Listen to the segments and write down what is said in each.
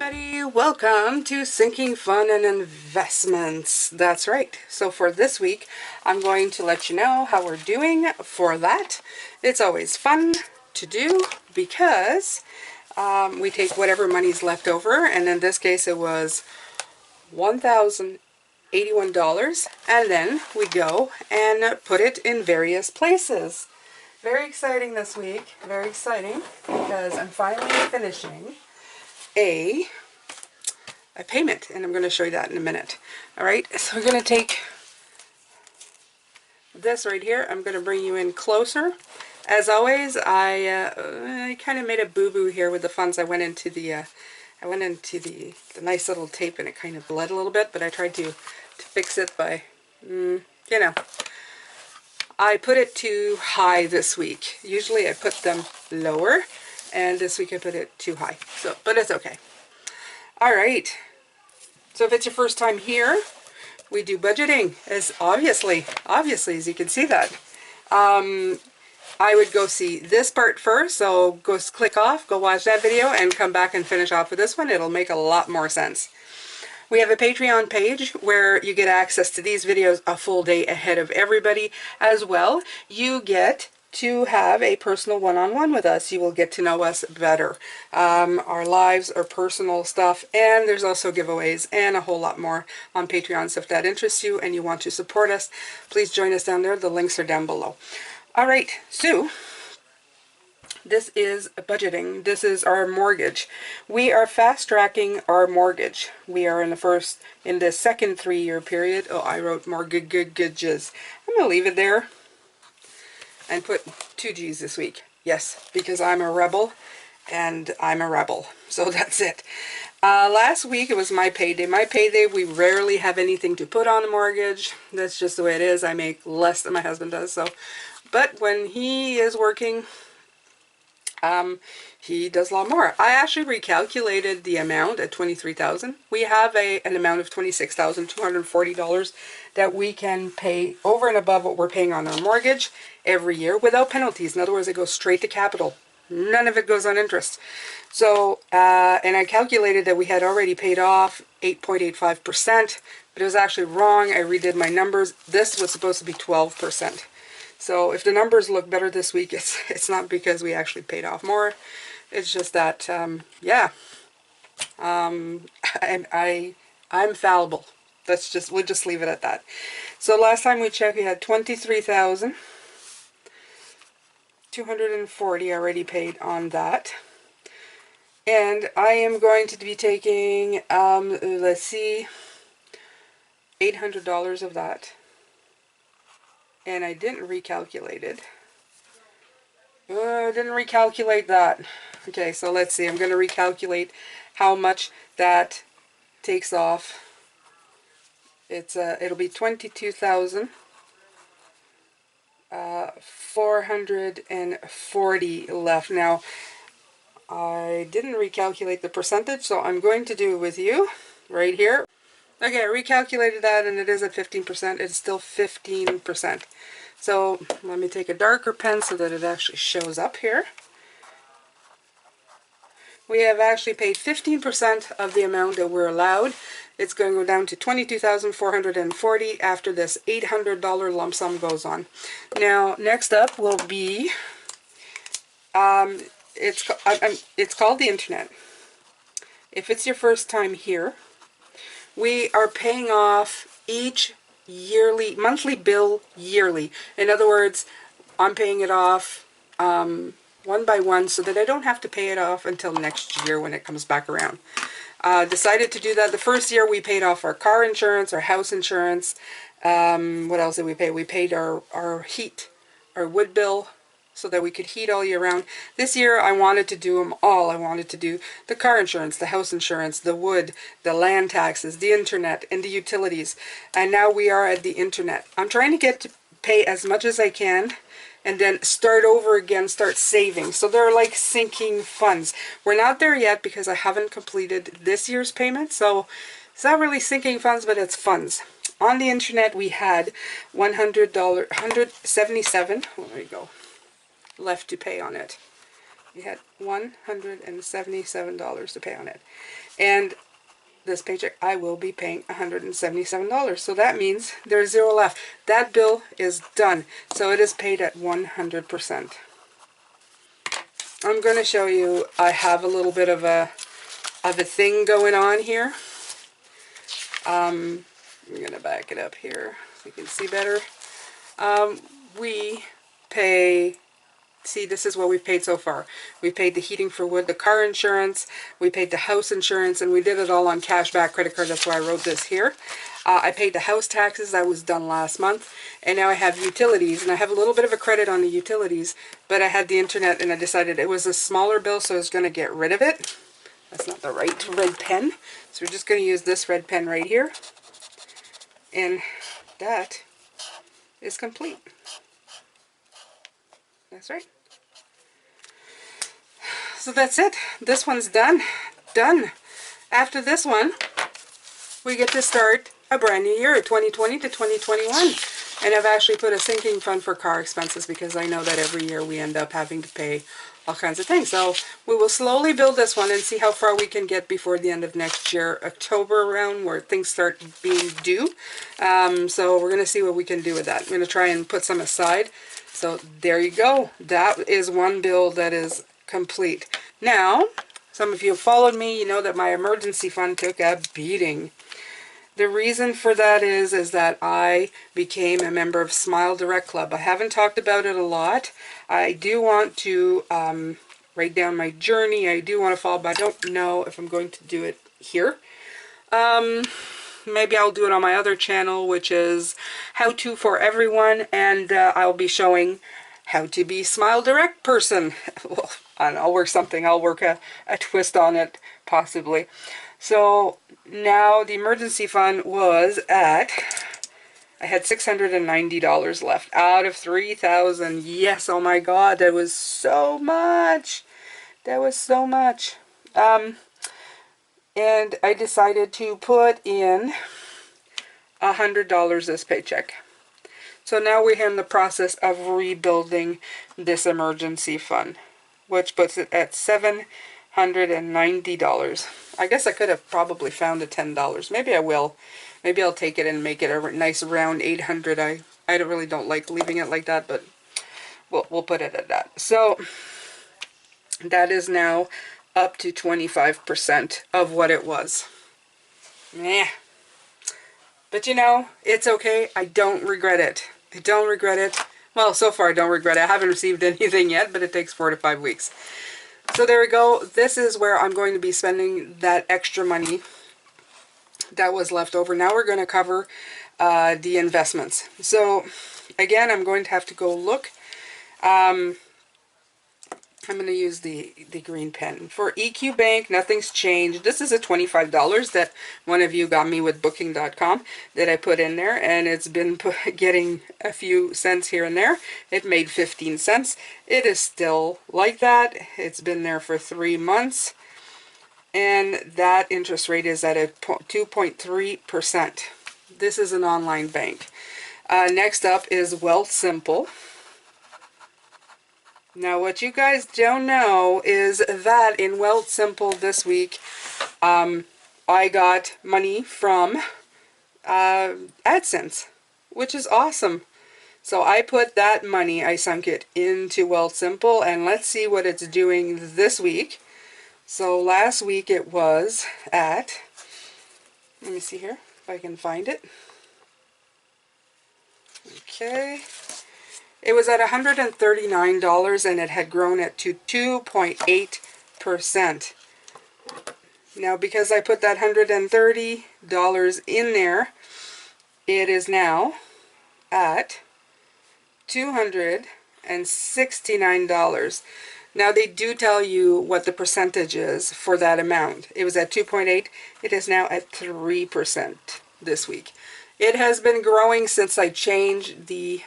everybody, welcome to Sinking Fun and Investments. That's right. So for this week, I'm going to let you know how we're doing for that. It's always fun to do because we take whatever money's left over, and in this case it was $1,081, and then we go and put it in various places. Very exciting this week, very exciting, because I'm finally finishing a payment, and I'm going to show you that in a minute. Alright, so we're going to take this right here. I'm going to bring you in closer. As always, I kind of made a boo-boo here with the funds. I went into the nice little tape, and it kind of bled a little bit, but I tried to fix it by, you know, I put it too high this week. Usually I put them lower, and this week I put it too high. So, but it's okay. All right. So if it's your first time here, we do budgeting, as obviously as you can see that. I would go see this part first, so go click off, go watch that video, and come back and finish off with this one. It'll make a lot more sense. We have a Patreon page where you get access to these videos a full day ahead of everybody. As well, you get to have a personal one-on-one with us. You will get to know us better. Our lives, our personal stuff, and there's also giveaways and a whole lot more on Patreon. So if that interests you and you want to support us, please join us down there. The links are down below. All right, so this is budgeting. This is our mortgage. We are fast-tracking our mortgage. We are in the second 3-year period. Oh, I wrote mortgages. I'm going to leave it there and put 2 G's this week. Yes, because I'm a rebel, and I'm a rebel. So that's it. Last week it was my payday. My payday, we rarely have anything to put on a mortgage. That's just the way it is. I make less than my husband does. So, but when he is working, he does a lot more. I actually recalculated the amount at $23,000. We have an amount of $26,240 that we can pay over and above what we're paying on our mortgage every year without penalties. In other words, it goes straight to capital. None of it goes on interest. So, and I calculated that we had already paid off 8.85%, but it was actually wrong. I redid my numbers. This was supposed to be 12%. So if the numbers look better this week, it's not because we actually paid off more. It's just that, yeah, I'm fallible. We'll just leave it at that. So last time we checked, we had $23,240 already paid on that. And I am going to be taking, let's see, $800 of that. And I didn't recalculate it. I didn't recalculate that. Okay, so let's see. I'm going to recalculate how much that takes off. It'll be $22,440 left. Now, I didn't recalculate the percentage, so I'm going to do it with you right here. Okay, I recalculated that, and it is at 15%. It's still 15%. So let me take a darker pen so that it actually shows up here. We have actually paid 15% of the amount that we're allowed. It's going to go down to $22,440 after this $800 lump sum goes on. Now, next up will be, it's called the internet. If it's your first time here, we are paying off each monthly bill yearly. In other words, I'm paying it off one by one so that I don't have to pay it off until next year when it comes back around. Decided to do that. The first year we paid off our car insurance, our house insurance. What else did we pay? We paid our heat, our wood bill, so that we could heat all year round. This year I wanted to do them all. I wanted to do the car insurance, the house insurance, the wood, the land taxes, the internet, and the utilities. And now we are at the internet. I'm trying to get to pay as much as I can and then start over again, start saving. So they're like sinking funds. We're not there yet because I haven't completed this year's payment. So it's not really sinking funds, but it's funds. On the internet we had $177, there you go, left to pay on it. we had $177 to pay on it. And this paycheck, I will be paying $177. So that means there's zero left. That bill is done. So it is paid at 100%. I'm going to show you, I have a little bit of a thing going on here. I'm going to back it up here so you can see better. We pay, see, this is what we've paid so far. We paid the heating for wood, the car insurance, we paid the house insurance, and we did it all on cash back credit card. That's why I wrote this here. I paid the house taxes. That was done last month. And now I have utilities, and I have a little bit of a credit on the utilities, but I had the internet, and I decided it was a smaller bill, so I was going to get rid of it. That's not the right red pen. So we're just going to use this red pen right here. And that is complete. That's right. So that's it. This one's done. Done. After this one, we get to start a brand new year, 2020 to 2021. And I've actually put a sinking fund for car expenses because I know that every year we end up having to pay all kinds of things. So we will slowly build this one and see how far we can get before the end of next year, October around, where things start being due. So we're going to see what we can do with that. I'm going to try and put some aside. So there you go. That is one bill that is complete. Now, some of you have followed me. You know that my emergency fund took a beating. The reason for that is that I became a member of Smile Direct Club. I haven't talked about it a lot. I do want to write down my journey. I do want to follow, but I don't know if I'm going to do it here. Maybe I'll do it on my other channel, which is How To for Everyone, and I'll be showing how to be Smile Direct person. Well, I don't know, I'll work something. I'll work a twist on it, possibly. So now the emergency fund was at, I had $690 left out of $3,000. Yes, oh my God, that was so much. That was so much. And I decided to put in $100 this paycheck. So now we're in the process of rebuilding this emergency fund, which puts it at $790. I guess I could have probably found a $10. Maybe I will. Maybe I'll take it and make it a nice round 800. I really don't like leaving it like that, but we'll put it at that. So that is now up to 25% of what it was. Meh. But you know, it's okay. I don't regret it. I don't regret it. Well, so far I don't regret it. I haven't received anything yet, but it takes 4 to 5 weeks. So there we go. This is where I'm going to be spending that extra money that was left over. Now we're going to cover the investments. So again, I'm going to have to go look. I'm going to use the green pen. For EQ Bank, nothing's changed. This is a $25 that one of you got me with Booking.com that I put in there, and it's been getting a few cents here and there. It made 15 cents. It is still like that. It's been there for 3 months, and that interest rate is at a 2.3%. This is an online bank. Next up is Wealthsimple. Now, what you guys don't know is that in Wealthsimple this week, I got money from AdSense, which is awesome. So I put that money, I sunk it into Wealthsimple, and let's see what it's doing this week. So last week it was at, let me see here if I can find it. Okay. It was at $139 and it had grown it to 2.8%. Now, because I put that $130 in there, it is now at $269. Now, they do tell you what the percentage is for that amount. It was at 2.8. It is now at 3% this week. It has been growing since I changed the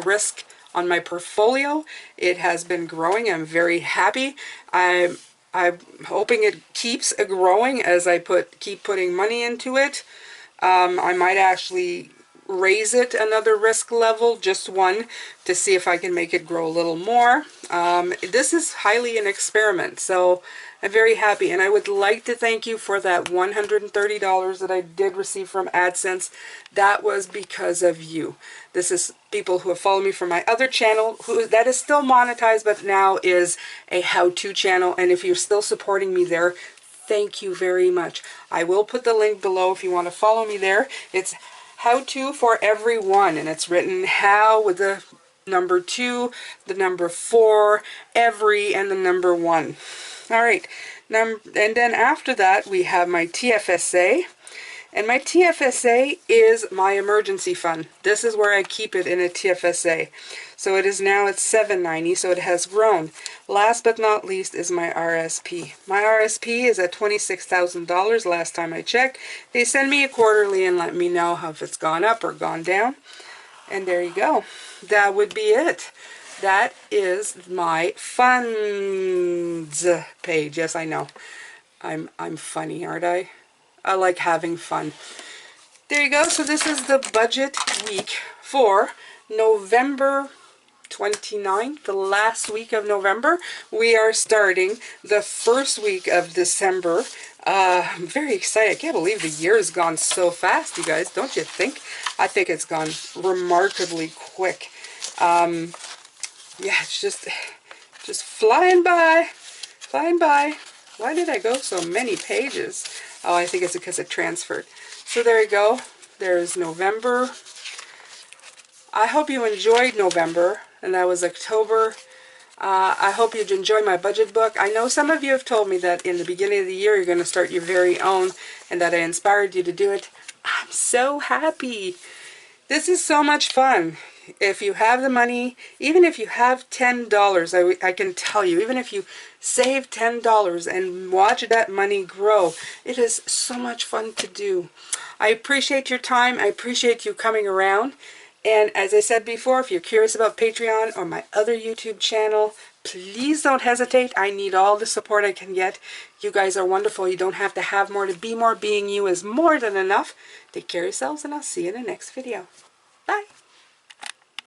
risk on my portfolio. It has been growing. I'm very happy. I'm hoping it keeps growing as I keep putting money into it. I might actually raise it another risk level, just one, to see if I can make it grow a little more. This is highly an experiment, so I'm very happy, and I would like to thank you for that $130 that I did receive from AdSense. That was because of you. This is people who have followed me from my other channel, that is still monetized, but now is a how-to channel, and if you're still supporting me there, thank you very much. I will put the link below if you want to follow me there. It's How To for Everyone, and it's written how with the number 2, the number 4, every, and the number 1. All right, and then after that we have my TFSA, and my TFSA is my emergency fund. This is where I keep it in a TFSA. So it is now at $7.90, so it has grown. Last but not least is my RSP. My RSP is at $26,000 last time I checked. They send me a quarterly and let me know how if it's gone up or gone down. And there you go. That would be it. That is my funds page. Yes, I know. I'm funny, aren't I? I like having fun. There you go. So this is the budget week for November 29th, the last week of November. We are starting the first week of December. I'm very excited. I can't believe the year has gone so fast, you guys. Don't you think? I think it's gone remarkably quick. Yeah, it's just flying by. Flying by. Why did I go so many pages? Oh, I think it's because it transferred. So there you go. There's November. I hope you enjoyed November, and that was October. I hope you'd enjoy my budget book. I know some of you have told me that in the beginning of the year you're going to start your very own, and that I inspired you to do it. I'm so happy. This is so much fun. If you have the money, even if you have $10, I can tell you, even if you save $10 and watch that money grow, it is so much fun to do. I appreciate your time. I appreciate you coming around. And as I said before, if you're curious about Patreon or my other YouTube channel, please don't hesitate. I need all the support I can get. You guys are wonderful. You don't have to have more to be more. Being you is more than enough. Take care of yourselves, and I'll see you in the next video. Bye.